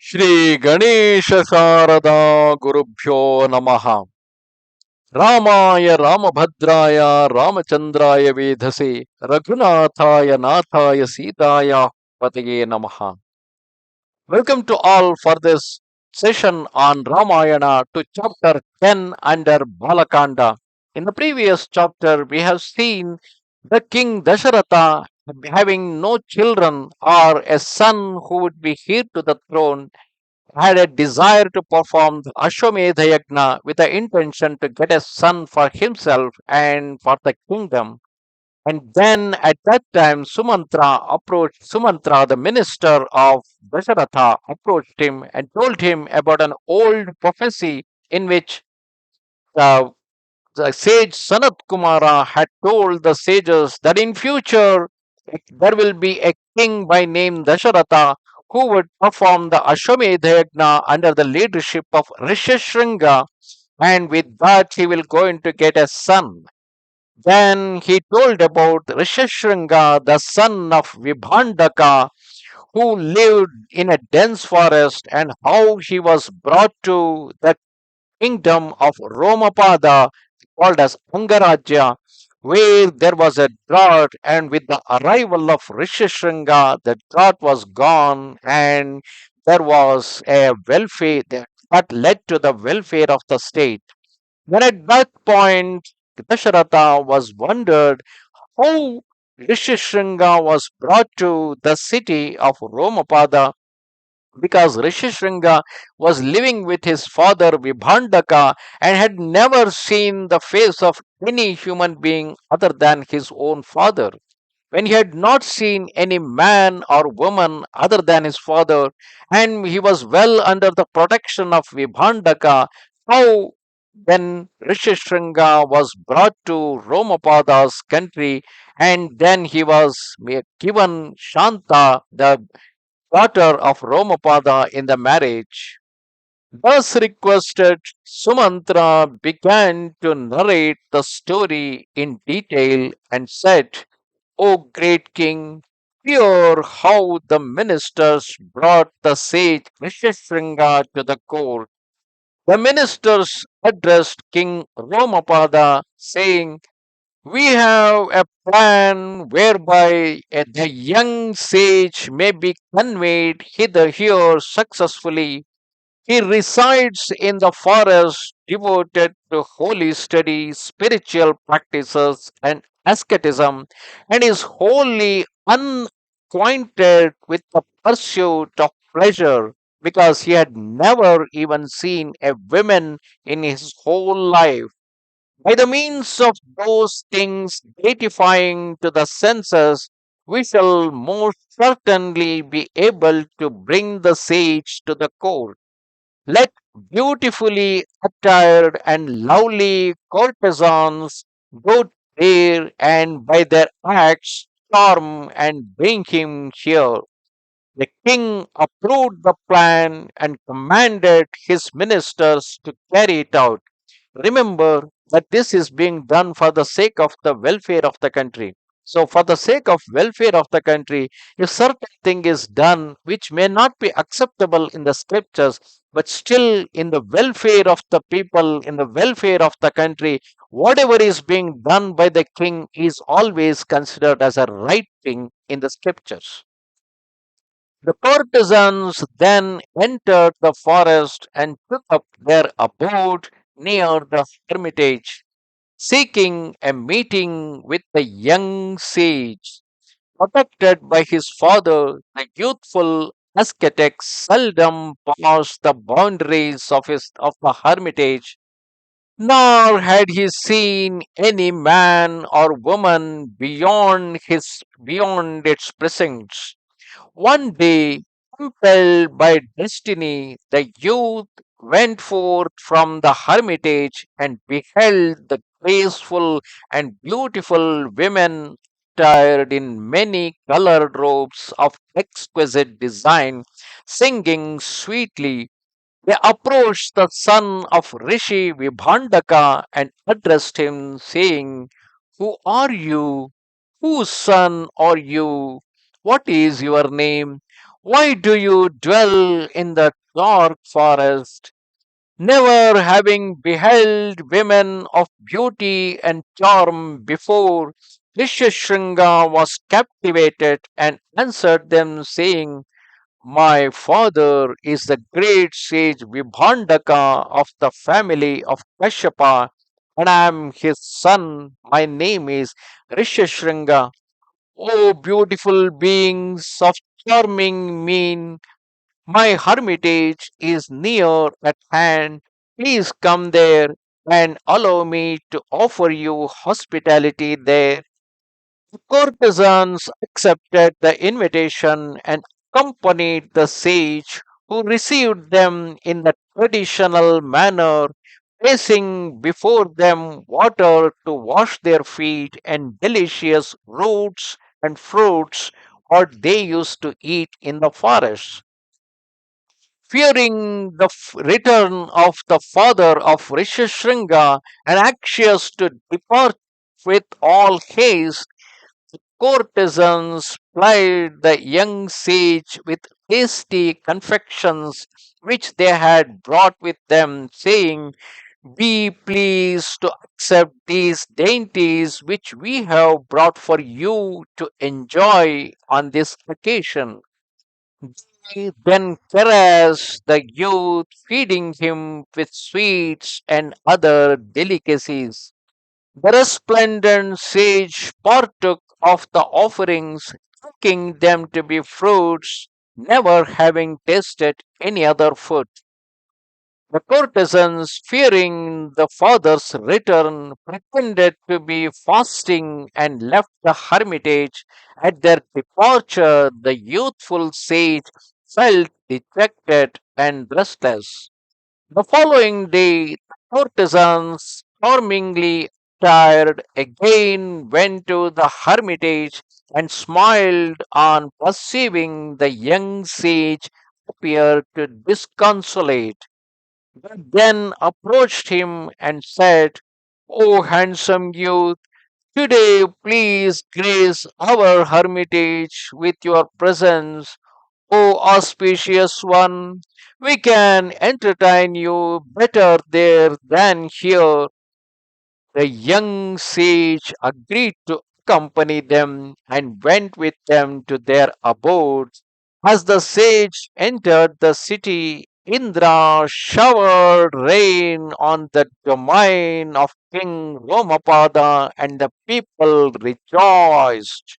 Shri Ganesha Sharada Gurubhyo Namaha. Ramaya Ramabhadraya Ramachandraya Vedhase Raghunathaya Nathaya Sitaya Pataye Namaha. Welcome to all for this session on Ramayana to chapter 10 under Bala Kanda. In the previous chapter, we have seen the king Dasharatha having no children or a son who would be heir to the throne had a desire to perform the Ashwamedha Yagna with the intention to get a son for himself and for the kingdom. And then at that time, Sumantra, the minister of Dasharatha, approached him and told him about an old prophecy in which uh, the sage Sanat Kumara had told the sages that in future there will be a king by name Dasharatha who would perform the Ashwamedha Yagna under the leadership of Rishyasringa, and with that he will going to get a son. Then he told about Rishyasringa, the son of Vibhandaka, who lived in a dense forest, and how he was brought to the kingdom of Romapada, called as Angarajya, where there was a drought, and with the arrival of Rishyasringa, the drought was gone, and there was a welfare that led to the welfare of the state. Then at that point, Dasharatha was wondered how Rishyasringa was brought to the city of Romapada, because Rishyasringa was living with his father Vibhandaka and had never seen the face of any human being other than his own father. When he had not seen any man or woman other than his father, and he was well under the protection of Vibhandaka, how then Rishyasringa was brought to Romapada's country, and then he was given Shanta, the daughter of Romapada, in the marriage. Thus requested, Sumantra began to narrate the story in detail and said, O great king, hear how the ministers brought the sage Rishyasringa to the court. The ministers addressed King Romapada, saying, we have a plan whereby the young sage may be conveyed hither here successfully. He resides in the forest devoted to holy study, spiritual practices, and asceticism, and is wholly unacquainted with the pursuit of pleasure because he had never even seen a woman in his whole life. By the means of those things gratifying to the senses, we shall most certainly be able to bring the sage to the court. Let beautifully attired and lovely courtesans go there and by their acts charm and bring him here. The king approved the plan and commanded his ministers to carry it out. Remember that this is being done for the sake of the welfare of the country. So, for the sake of welfare of the country, if certain thing is done which may not be acceptable in the scriptures, but still in the welfare of the people, in the welfare of the country, whatever is being done by the king is always considered as a right thing in the scriptures. The courtesans then entered the forest and took up their abode near the hermitage, seeking a meeting with the young sage. Protected by his father, the youthful ascetic seldom passed the boundaries of the hermitage, nor had he seen any man or woman beyond its precincts. One day, impelled by destiny, the youth went forth from the hermitage and beheld the graceful and beautiful women attired in many colored robes of exquisite design, singing sweetly. They approached the son of Rishi Vibhandaka and addressed him, saying, who are you? Whose son are you? What is your name? Why do you dwell in the dark forest, never having beheld women of beauty and charm before? Rishyashringa was captivated and answered them, saying, my father is the great sage Vibhandaka of the family of Kashyapa, and I am his son. My name is Rishyashringa. O beautiful beings of charming mien, my hermitage is near at hand. Please come there and allow me to offer you hospitality there. The courtesans accepted the invitation and accompanied the sage, who received them in the traditional manner, placing before them water to wash their feet and delicious roots and fruits, what they used to eat in the forest. Fearing the return of the father of Rishyasringa and anxious to depart with all haste, courtesans plied the young sage with hasty confections which they had brought with them, saying, be pleased to accept these dainties which we have brought for you to enjoy on this occasion. They then caressed the youth, feeding him with sweets and other delicacies. The resplendent sage partook of the offerings, thinking them to be fruits, never having tasted any other food. The courtesans, fearing the father's return, pretended to be fasting and left the hermitage. At their departure, the youthful sage felt dejected and restless. The following day, the courtesans, charmingly attired, again went to the hermitage and smiled on perceiving the young sage appear to disconsolate. They then approached him and said, O handsome youth, today please grace our hermitage with your presence. O auspicious one, we can entertain you better there than here. The young sage agreed to accompany them and went with them to their abode. As the sage entered the city, Indra showered rain on the domain of King Romapada, and the people rejoiced.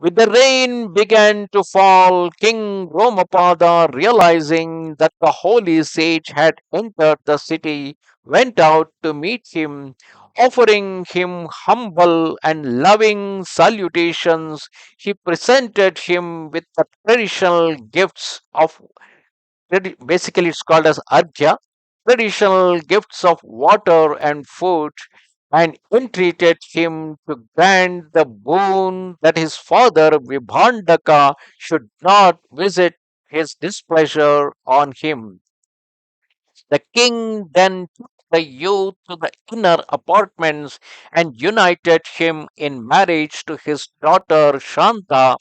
With the rain began to fall, King Romapada, realizing that the holy sage had entered the city, went out to meet him, offering him humble and loving salutations. He presented him with the traditional gifts of basically it's called as arghya, traditional gifts of water and food, and entreated him to grant the boon that his father Vibhandaka should not visit his displeasure on him. The king then took the youth to the inner apartments and united him in marriage to his daughter Shanta.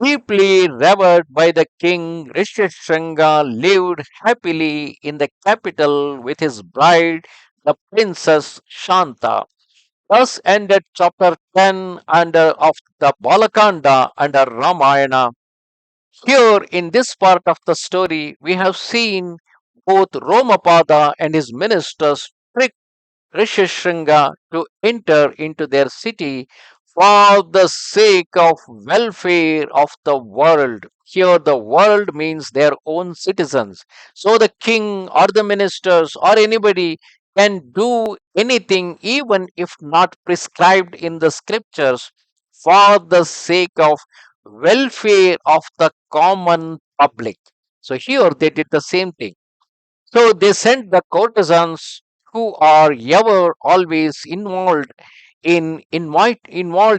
Deeply revered by the king, Rishyasringa lived happily in the capital with his bride, the princess Shanta. Thus ended chapter 10 of the Bala Kanda under Ramayana. Here, in this part of the story, we have seen both Romapada and his ministers trick Rishyasringa to enter into their city for the sake of welfare of the world. Here the world means their own citizens. So the king or the ministers or anybody can do anything even if not prescribed in the scriptures for the sake of welfare of the common public. So here they did the same thing. So they sent the courtesans who are ever always involved in entertaining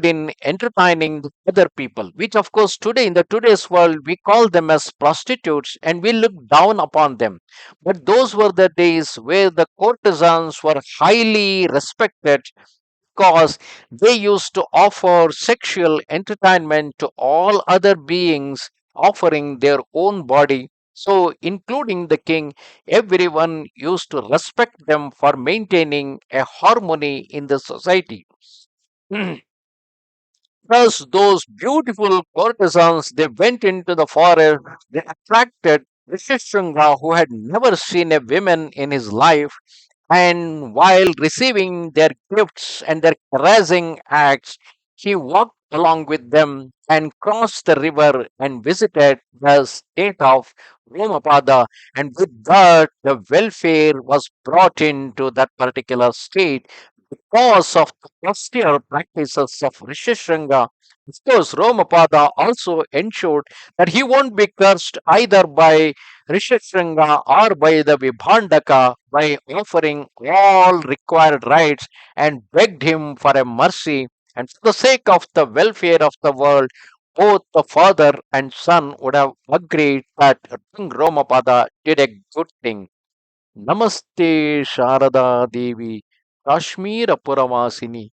the other people, which of course today in the today's world we call them as prostitutes and we look down upon them. But those were the days where the courtesans were highly respected because they used to offer sexual entertainment to all other beings offering their own body. So, including the king, everyone used to respect them for maintaining a harmony in the society. Thus, those beautiful courtesans, they went into the forest. They attracted Rishyasringa, who had never seen a woman in his life. And while receiving their gifts and their caressing acts, he walked along with them and crossed the river and visited the state of Romapada. And with that, the welfare was brought into that particular state because of the austere practices of Rishyasringa. Of course, Romapada also ensured that he won't be cursed either by Rishyasringa or by the Vibhandaka by offering all required rights and begged him for a mercy. And for the sake of the welfare of the world, both the father and son would have agreed that King Romapada did a good thing. Namaste Sharada Devi Kashmir Puravasini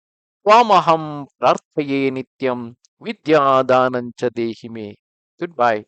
Twamaham Prarthaye Nityam Vidya Danancha Dehime. Goodbye.